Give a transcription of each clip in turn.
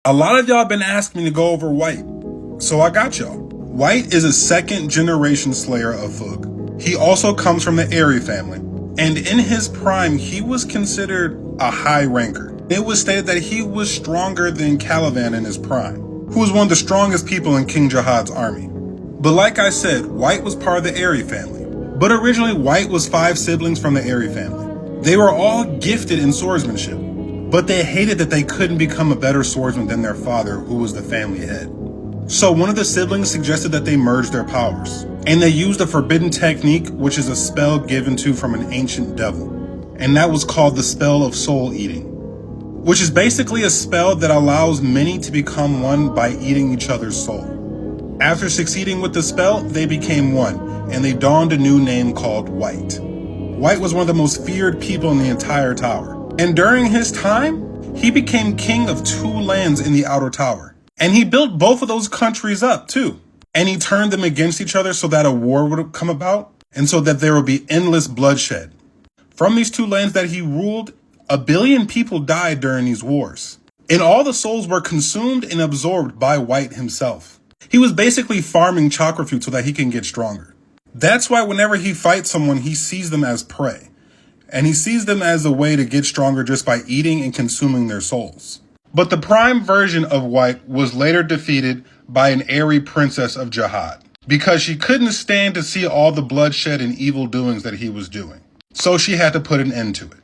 A lot of y'all been asking me to go over White, so I got y'all. White is a second generation slayer of Fug. He also comes from the Airy family, and in his prime, he was considered a high ranker. It was stated that he was stronger than Caliban in his prime, who was one of the strongest people in King Jihad's army. But like I said, White was part of the Airy family. But originally, White was 5 siblings from the Airy family. They were all gifted in swordsmanship, but they hated that they couldn't become a better swordsman than their father, who was the family head. So one of the siblings suggested that they merge their powers, and they used a forbidden technique, which is a spell given from an ancient devil, and that was called the spell of soul eating, which is basically a spell that allows many to become one by eating each other's soul. After succeeding with the spell, they became one, and they donned a new name called White. White was one of the most feared people in the entire tower. And during his time, he became king of 2 lands in the Outer Tower. And he built both of those countries up too. And he turned them against each other so that a war would come about, and so that there would be endless bloodshed. From these 2 lands that he ruled, 1 billion people died during these wars. And all the souls were consumed and absorbed by White himself. He was basically farming chakra fruit so that he can get stronger. That's why whenever he fights someone, he sees them as prey. And he sees them as a way to get stronger just by eating and consuming their souls. But the prime version of White was later defeated by an Airy princess of Jihad, because she couldn't stand to see all the bloodshed and evil doings that he was doing. So she had to put an end to it.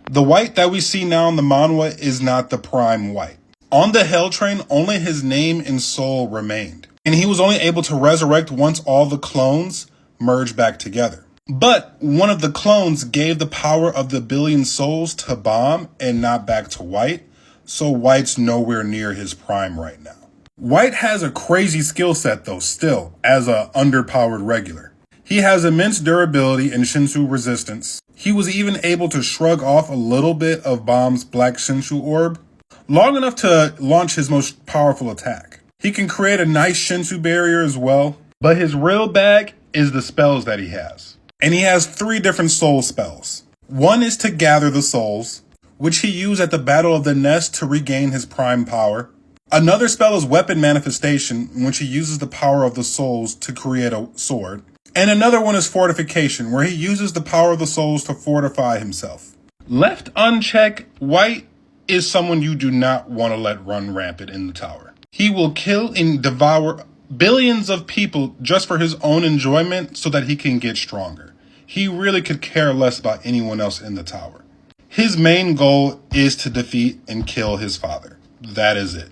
The White that we see now in the manhwa is not the prime White. On the Hell Train, only his name and soul remained. And he was only able to resurrect once all the clones merged back together. But one of the clones gave the power of the 1 billion souls to Bomb and not back to White, so White's nowhere near his prime right now. White has a crazy skill set though still, as a underpowered regular. He has immense durability and Shinsu resistance. He was even able to shrug off a little bit of Bomb's black Shinsu orb, long enough to launch his most powerful attack. He can create a nice Shinsu barrier as well, but his real bag is the spells that he has. And he has 3 different soul spells. One is to gather the souls, which he used at the Battle of the Nest to regain his prime power. Another spell is weapon manifestation, in which he uses the power of the souls to create a sword. And another one is fortification, where he uses the power of the souls to fortify himself. Left unchecked, White is someone you do not want to let run rampant in the tower. He will kill and devour billions of people just for his own enjoyment so that he can get stronger. He really could care less about anyone else in the tower. His main goal is to defeat and kill his father. That is it.